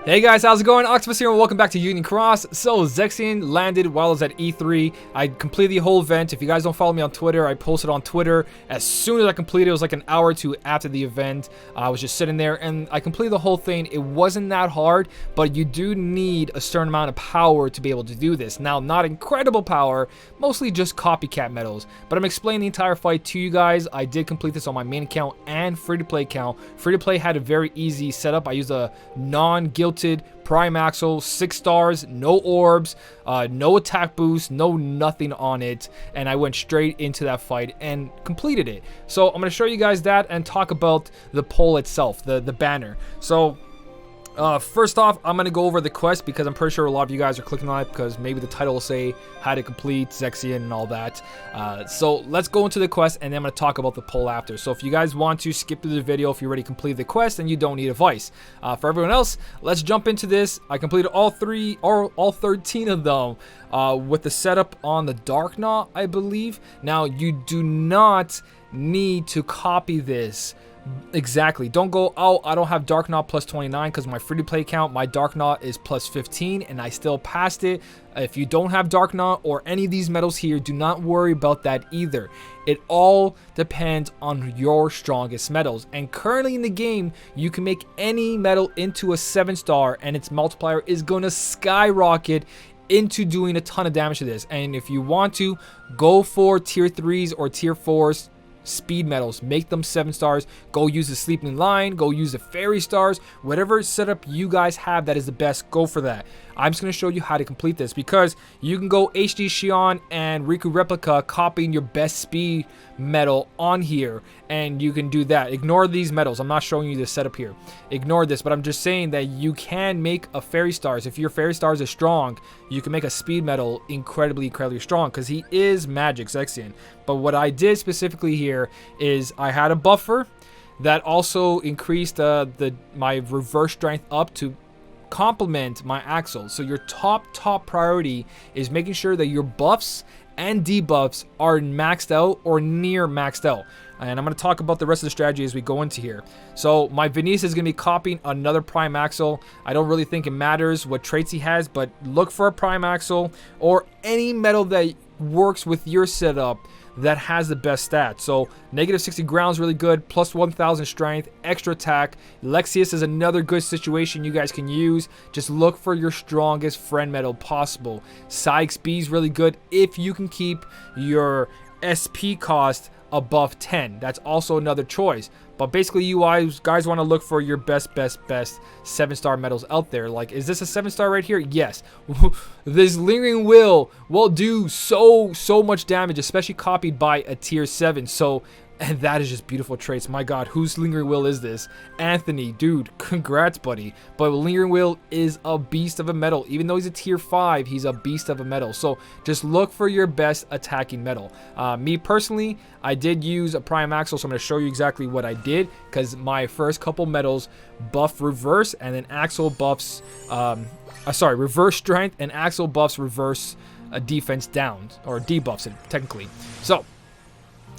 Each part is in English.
Hey guys, how's it going? Octopus here and welcome back to Union Cross. So Zexion landed while I was at E3. I completed the whole event. If you guys don't follow me on Twitter, I posted on Twitter as soon as I completed. It was like an hour or two after the event. I was just sitting there and I completed the whole thing. It wasn't that hard, but you do need a certain amount of power to be able to do this. Now, not incredible power, mostly just copycat medals. But I'm explaining the entire fight to you guys. I did complete this on my main account and free-to-play account. Free-to-play had a very easy setup. I used a non-guilty prime axle, 6 stars, no orbs, no attack boost, no nothing on it, and I went straight into that fight and completed it. So I'm going to show you guys that and talk about the pole itself, the banner. So first off, I'm going to go over the quest because I'm pretty sure a lot of you guys are clicking on it because maybe the title will say how to complete Zexion and all that. So let's go into the quest and then I'm going to talk about the poll after. So if you guys want to skip through the video if you already completed the quest and you don't need advice. For everyone else, let's jump into this. I completed all 13 of them with the setup on the Dark Knot, I believe. Now, you do not need to copy this. Exactly. Don't go, oh, I don't have Dark Knot plus 29 because my free-to-play account, my Dark Knot is plus 15 and I still passed it. If you don't have Dark Knot or any of these medals here, do not worry about that either. It all depends on your strongest medals. And currently in the game, you can make any medal into a 7-star and its multiplier is going to skyrocket into doing a ton of damage to this. And if you want to, go for tier 3s or tier 4s. Speed medals, make them 7 stars. Go use the sleeping line, go use the fairy stars, whatever setup you guys have that is the best, go for that. I'm just going to show you how to complete this because you can go HD Xion and Riku Replica copying your best speed medal on here and you can do that. Ignore these medals. I'm not showing you the setup here. Ignore this, but I'm just saying that you can make a fairy stars. If your fairy stars are strong, you can make a speed medal incredibly strong because he is magic Zexion. But what I did specifically here is I had a buffer that also increased my reverse strength up to complement my axle. So your top priority is making sure that your buffs and debuffs are maxed out or near maxed out. And I'm going to talk about the rest of the strategy as we go into here. So my Venice is going to be copying another prime axle. I don't really think it matters what traits he has, but look for a prime axle or any medal that works with your setup that has the best stats. So negative 60 ground is really good, plus 1000 strength, extra attack. Lexius is another good situation you guys can use. Just look for your strongest friend medal possible. Sykes B is really good if you can keep your SP cost above 10. That's also another choice. But basically you guys want to look for your best 7-star medals out there. Like, is this a 7-star right here? Yes. This Lingering Will do so much damage, especially copied by a tier 7. So, and that is just beautiful traits. My god, whose Lingering Will is this? Anthony, dude, congrats, buddy. But Lingering Will is a beast of a medal. Even though he's a tier 5, he's a beast of a medal. So just look for your best attacking medal. Me personally, I did use a prime axle, so I'm going to show you exactly what I did because my first couple medals buff reverse and then axle buffs, reverse strength and axle buffs reverse defense down, or debuffs it technically. So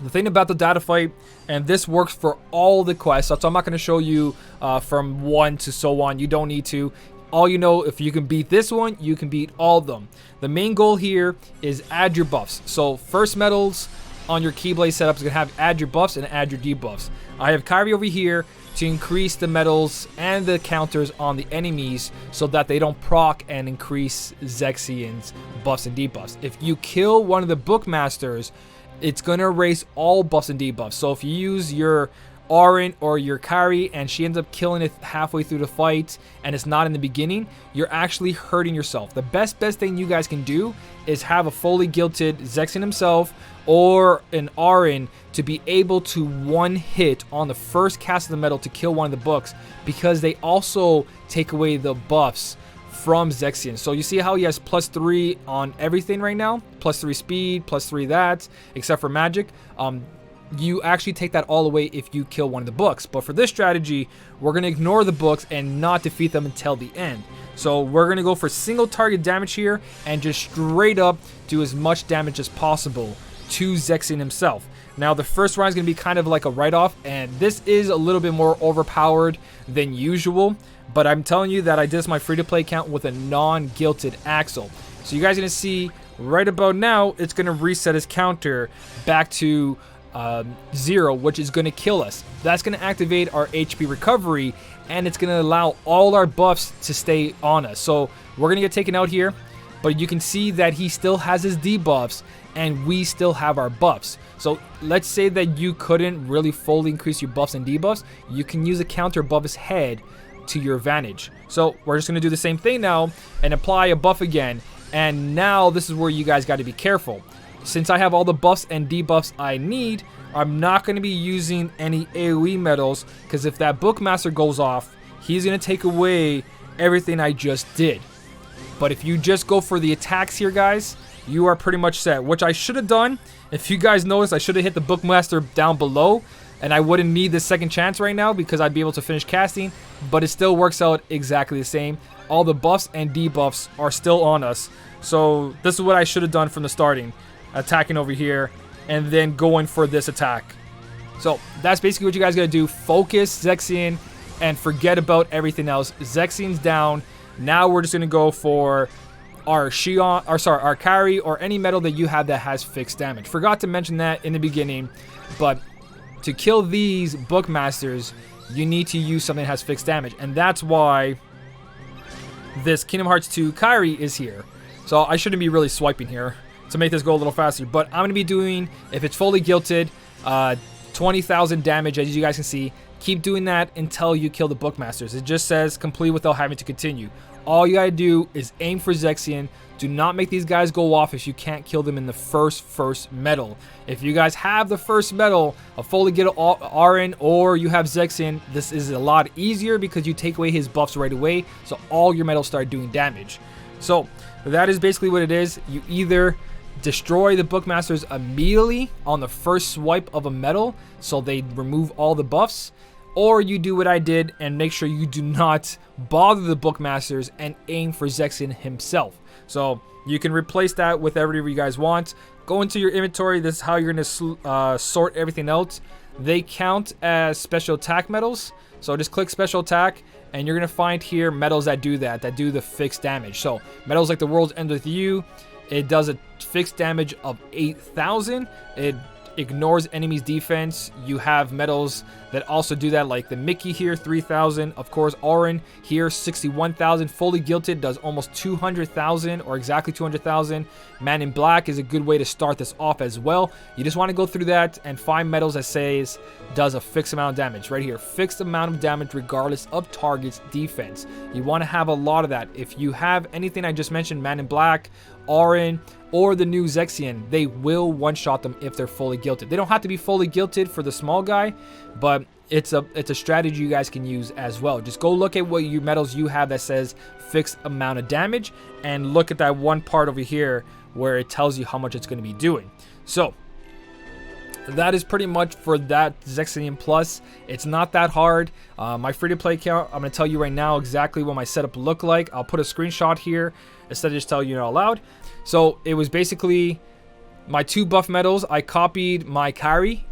the thing about the data fight, and this works for all the quests, so I'm not going to show you from 1 to so on. You don't need to. All you know, if you can beat this one, you can beat all of them. The main goal here is add your buffs. So first medals on your Keyblade setup is going to have add your buffs and add your debuffs. I have Kyrie over here to increase the medals and the counters on the enemies so that they don't proc and increase Zexion's buffs and debuffs. If you kill one of the Bookmasters, it's going to erase all buffs and debuffs. So if you use your Auron or your Kari and she ends up killing it halfway through the fight and it's not in the beginning, you're actually hurting yourself. The best thing you guys can do is have a fully guilted Zexion himself or an Auron to be able to one hit on the first cast of the medal to kill one of the books, because they also take away the buffs from Zexion. So you see how he has +3 on everything right now, +3 speed, +3 that, except for magic. You actually take that all away if you kill one of the books. But for this strategy, we're going to ignore the books and not defeat them until the end. So we're going to go for single target damage here and just straight up do as much damage as possible to Zexion himself. Now, the first round is going to be kind of like a write-off, and this is a little bit more overpowered than usual, but I'm telling you that I did this my free-to-play account with a non-guilted Axel. So you guys are going to see right about now, it's going to reset his counter back to 0, which is going to kill us. That's going to activate our HP recovery, and it's going to allow all our buffs to stay on us. So we're going to get taken out here, but you can see that he still has his debuffs, and we still have our buffs. So let's say that you couldn't really fully increase your buffs and debuffs. You can use a counter above his head to your advantage. So we're just going to do the same thing now and apply a buff again. And now this is where you guys got to be careful. Since I have all the buffs and debuffs I need, I'm not going to be using any AoE medals, because if that Bookmaster goes off, he's going to take away everything I just did. But if you just go for the attacks here, guys, you are pretty much set, which I should have done. If you guys notice, I should have hit the Bookmaster down below, and I wouldn't need the second chance right now because I'd be able to finish casting, but it still works out exactly the same. All the buffs and debuffs are still on us. So this is what I should have done from the starting. Attacking over here and then going for this attack. So that's basically what you guys got to do. Focus Zexion and forget about everything else. Zexion's down. Now we're just going to go for our Xion, or sorry, our Kari, or any metal that you have that has fixed damage. Forgot to mention that in the beginning, but to kill these Bookmasters, you need to use something that has fixed damage, and that's why this Kingdom Hearts 2 Kairi is here. So I shouldn't be really swiping here to make this go a little faster, but I'm going to be doing, if it's fully guilted, 20,000 damage, as you guys can see. Keep doing that until you kill the Bookmasters. It just says complete without having to continue. All you gotta do is aim for Zexion. Do not make these guys go off if you can't kill them in the first medal. If you guys have the first medal, a fully guilted Auron, or you have Zexion, this is a lot easier because you take away his buffs right away, so all your medals start doing damage. So that is basically what it is. You either destroy the Bookmasters immediately on the first swipe of a medal, so they remove all the buffs, or you do what I did and make sure you do not bother the Bookmasters and aim for Zexion himself. So you can replace that with whatever you guys want. Go into your inventory. This is how you're going to sort everything out. They count as special attack medals. So just click special attack, and you're going to find here medals that do that do the fixed damage. So medals like the World's End With You, it does a fixed damage of 8,000. It ignores enemies' defense. You have medals that also do that, like the Mickey here, 3,000. Of course, Auron here, 61,000. Fully guilted does almost 200,000, or exactly 200,000. Man in Black is a good way to start this off as well. You just want to go through that and find medals that says does a fixed amount of damage. Right here, fixed amount of damage regardless of target's defense. You want to have a lot of that. If you have anything I just mentioned, Man in Black, Auron, or the new Zexion, they will one-shot them if they're fully guilted. They don't have to be fully guilted for the small guy, but it's a strategy you guys can use as well. Just go look at what your medals you have that says fixed amount of damage, and look at that one part over here where it tells you how much it's going to be doing. So that is pretty much for that Zexion Plus. It's not that hard. My free-to-play account, I'm going to tell you right now exactly what my setup looked like. I'll put a screenshot here instead of just telling you out loud. So it was basically my 2 buff medals. I copied my Kari,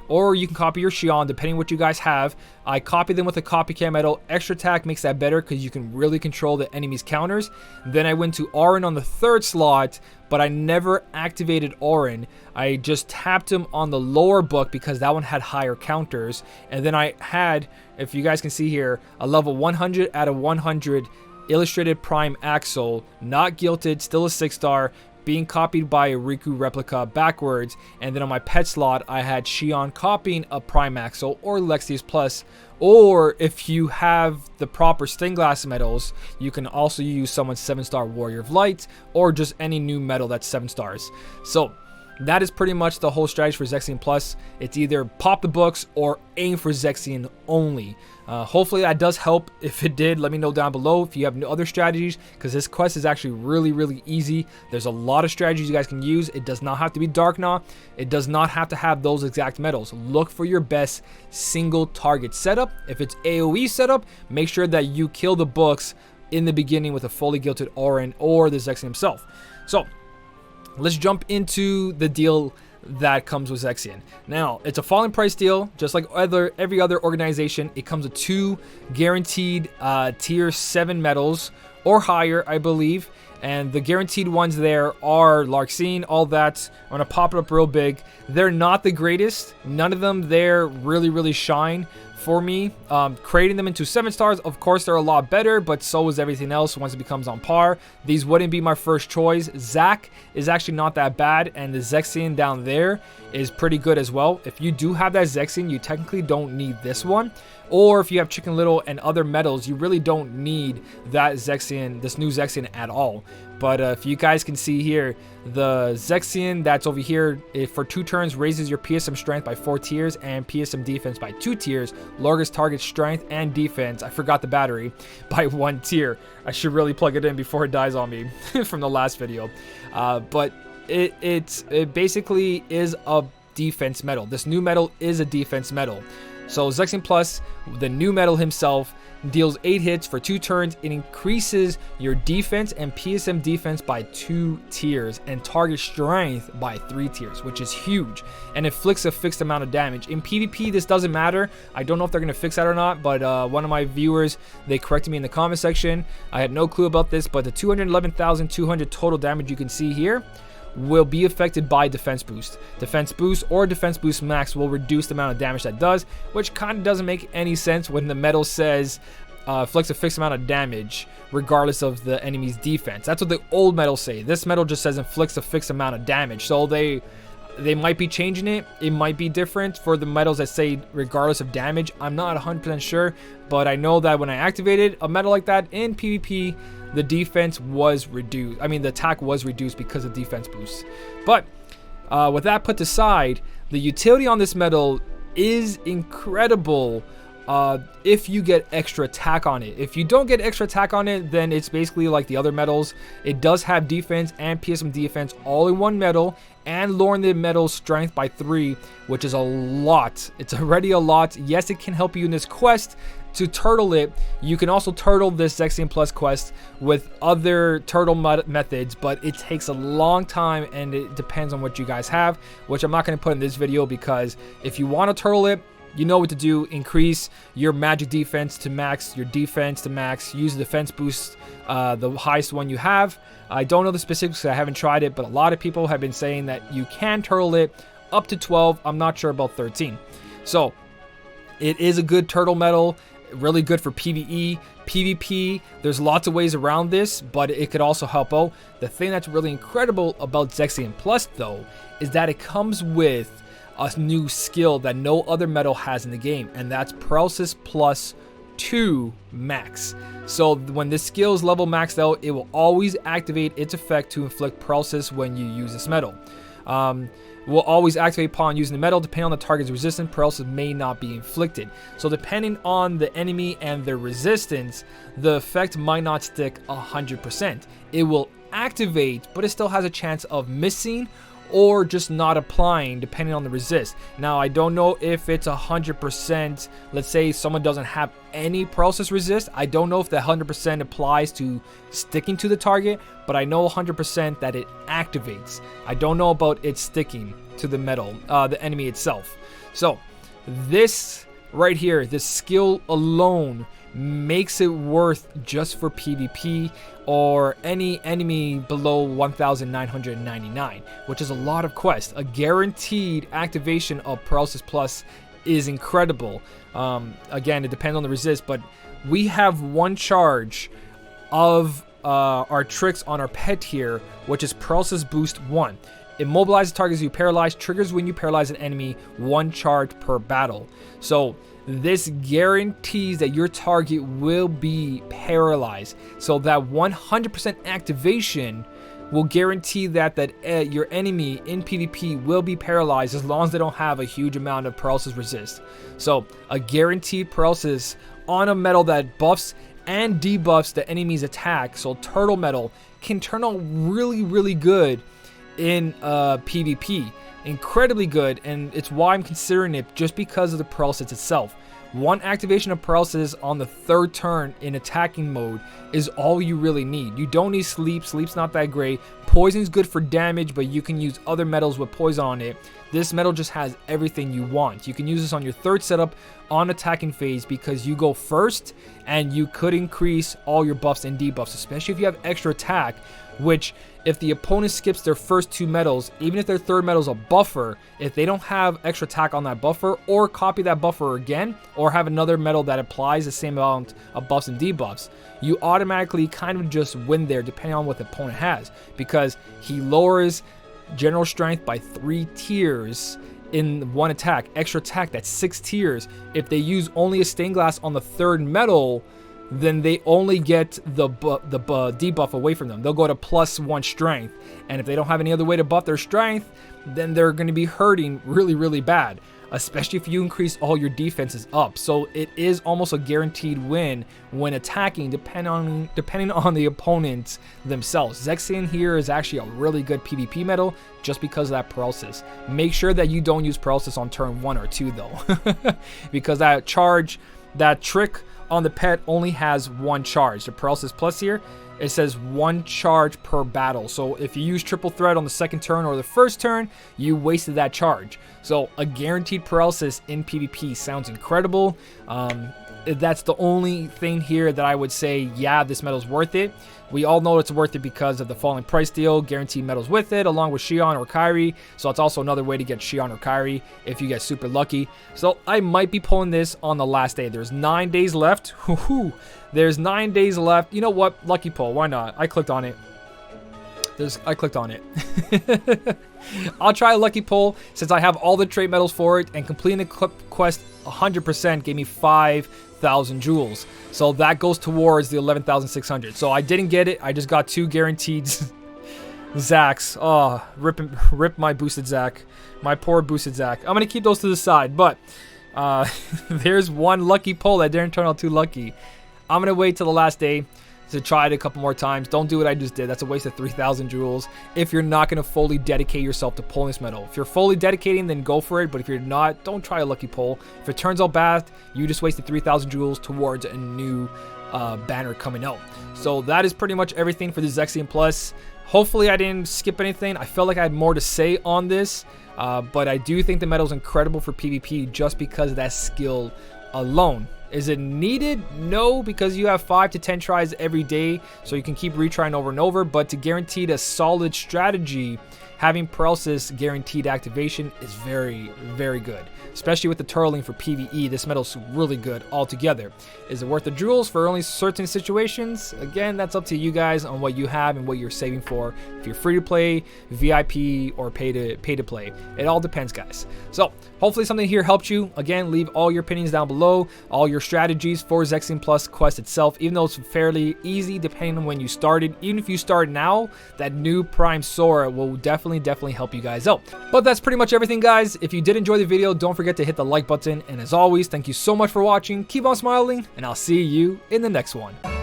or you can copy your Xion, depending what you guys have. I copied them with a copycat medal. Extra attack makes that better because you can really control the enemy's counters. Then I went to Auron on the 3rd slot, but I never activated Auron. I just tapped him on the lower book because that one had higher counters. And then I had, if you guys can see here, a level 100 out of 100 Illustrated Prime Axel, not guilted, still a 6-star, being copied by a Riku replica backwards. And then on my pet slot, I had Xion copying a Prime Axel or Lexius Plus. Or if you have the proper stained glass medals, you can also use someone's 7-star Warrior of Light, or just any new medal that's 7 stars. So that is pretty much the whole strategy for Zexion Plus. It's either pop the books or aim for Zexion only. Hopefully that does help. If it did, let me know down below if you have other strategies, because this quest is actually really easy. There's a lot of strategies you guys can use. It does not have to be Darkgnaw. It does not have to have those exact medals. Look for your best single target setup. If it's AoE setup, make sure that you kill the books in the beginning with a fully guilted Auron or the Zexion himself. So let's jump into the deal that comes with Zexion. Now, it's a falling price deal, just like every other organization. It comes with 2 guaranteed tier 7 medals or higher, I believe. And the guaranteed ones there are Larxene, all that. I'm going to pop it up real big. They're not the greatest. None of them there really shine for me. Creating them into 7 stars, of course, they're a lot better, but so is everything else once it becomes on par. These wouldn't be my first choice. Zac is actually not that bad, and the Zexion down there is pretty good as well. If you do have that Zexion, you technically don't need this one. Or if you have Chicken Little and other medals, you really don't need that Zexion, this new Zexion at all. But if you guys can see here, the Zexion that's over here, for 2 turns, raises your PSM strength by 4 tiers and PSM defense by 2 tiers, lowers target strength and defense, I forgot the battery, by 1 tier. I should really plug it in before it dies on me from the last video. But it basically is a defense medal. This new medal is a defense medal. So Zexion Plus, the new medal himself, deals 8 hits for 2 turns. It increases your defense and PSM defense by 2 tiers and target strength by 3 tiers, which is huge. And inflicts a fixed amount of damage. In PvP, this doesn't matter. I don't know if they're going to fix that or not, but one of my viewers, they corrected me in the comment section. I had no clue about this, but the 211,200 total damage you can see here will be affected by defense boost. Defense boost or defense boost max will reduce the amount of damage that does, which kind of doesn't make any sense when the medal says inflicts a fixed amount of damage regardless of the enemy's defense. That's what the old medals say. This medal just says inflicts a fixed amount of damage. So they might be changing it. It might be different for the medals that say regardless of damage. I'm not 100% sure, but I know that when I activated a medal like that in PvP, the defense was reduced. I mean, the attack was reduced because of defense boosts. But with that put aside, the utility on this medal is incredible if you get extra attack on it. If you don't get extra attack on it, then it's basically like the other medals. It does have defense and PSM defense all in one medal, and lowering the medal's strength by 3, which is a lot. It's already a lot. Yes, it can help you in this quest to turtle it. You can also turtle this Zexion Plus quest with other turtle methods, but it takes a long time and it depends on what you guys have, which I'm not going to put in this video, because if you want to turtle it, you know what to do. Increase your magic defense to max, your defense to max, use the defense boost, the highest one you have. I don't know the specifics, I haven't tried it, but a lot of people have been saying that you can turtle it up to 12. I'm not sure about 13. So it is a good turtle medal, really good for PvE, PvP. There's lots of ways around this, but it could also help out. The thing that's really incredible about Zexion Plus, though, is that it comes with a new skill that no other medal has in the game, and that's Paralysis Plus 2 max. So when this skill is level maxed out, it will always activate its effect to inflict paralysis when you use this medal. Will always activate upon using the medal. Depending on the target's resistance, paralysis may not be inflicted. So depending on the enemy and their resistance, the effect might not stick 100%. It will activate, but it still has a chance of missing or just not applying depending on the resist. Now, I don't know if it's 100%. Let's say someone doesn't have any paralysis resist. I don't know if the 100% applies to sticking to the target, but I know 100% that it activates. I don't know about it sticking to the medal, the enemy itself. So this right here, this skill alone makes it worth just for PvP or any enemy below 1,999, which is a lot of quests. A guaranteed activation of Paralysis Plus is incredible. Again, it depends on the resist, but we have one charge of our tricks on our pet here, which is Paralysis Boost 1. Immobilizes targets you paralyze, triggers when you paralyze an enemy, 1 charge per battle. So this guarantees that your target will be paralyzed. So that 100% activation will guarantee that your enemy in PvP will be paralyzed as long as they don't have a huge amount of paralysis resist. So a guaranteed paralysis on a medal that buffs and debuffs the enemy's attack. So turtle medal can turn out really good in PvP. Incredibly good, and it's why I'm considering it, just because of the paralysis itself. One activation of paralysis on the 3rd turn in attacking mode is all you really need. You don't need sleep. Sleep's not that great. Poison's good for damage, but you can use other metals with poison on it. This metal just has everything you want. You can use this on your 3rd setup on attacking phase because you go first and you could increase all your buffs and debuffs, especially if you have extra attack, which if the opponent skips their first 2 metals, even if their 3rd metal is a buffer, if they don't have extra attack on that buffer or copy that buffer again or have another metal that applies the same amount of buffs and debuffs, you automatically kind of just win there depending on what the opponent has, because he lowers general strength by 3 tiers in one attack. Extra attack, that's 6 tiers. If they use only a stained glass on the 3rd metal, then they only get the debuff away from them. They'll go to +1 strength, and if they don't have any other way to buff their strength, then they're going to be hurting really, really bad, especially if you increase all your defenses up. So it is almost a guaranteed win when attacking, depending on the opponents themselves. Zexion here is actually a really good PvP metal just because of that paralysis. Make sure that you don't use paralysis on turn 1 or 2 though, because that trick on the pet only has 1 charge. The paralysis plus here, it says 1 charge per battle. So if you use triple threat on the 2nd turn or the 1st turn, you wasted that charge. So a guaranteed paralysis in PvP sounds incredible. That's the only thing here that I would say, yeah, this metal's worth it. We all know it's worth it because of the falling price deal, guaranteed metals with it, along with Xion or Kairi. So it's also another way to get Xion or Kairi if you get super lucky. So I might be pulling this on the last day. There's 9 days left. There's 9 days left. You know what? Lucky pull. Why not? I clicked on it. I clicked on it. I'll try a lucky pull since I have all the trait metals for it, and completing the quest 100% gave me 5,000 jewels. So that goes towards the 11,600. So I didn't get it. I just got 2 guaranteed Zacs. Oh, rip my boosted Zac. My poor boosted Zac. I'm going to keep those to the side, but there's 1 lucky pull that didn't turn out too lucky. I'm going to wait till the last day to try it a couple more times. Don't do what I just did. That's a waste of 3,000 jewels if you're not going to fully dedicate yourself to pulling this metal. If you're fully dedicating, then go for it, but if you're not, don't try a lucky pull. If it turns out bad, you just wasted 3,000 jewels towards a new banner coming out. So that is pretty much everything for the Zexion Plus. Hopefully I didn't skip anything. I felt like I had more to say on this, but I do think the metal is incredible for PvP just because of that skill alone. Is it needed? No, because you have 5 to 10 tries every day, so you can keep retrying over and over. But to guarantee a solid strategy, having paralysis guaranteed activation is very, very good. Especially with the turtling for PvE, this metal's really good altogether. Is it worth the jewels for only certain situations? Again, that's up to you guys on what you have and what you're saving for. If you're free to play, VIP, or pay to play, it all depends, guys. So hopefully something here helped you. Again, leave all your opinions down below, all your strategies for Zexion Plus quest itself, even though it's fairly easy depending on when you started. Even if you start now, that new Prime Sora will definitely help you guys out. But that's pretty much everything, guys. If you did enjoy the video, don't forget to hit the like button, and as always, thank you so much for watching. Keep on smiling, and I'll see you in the next one.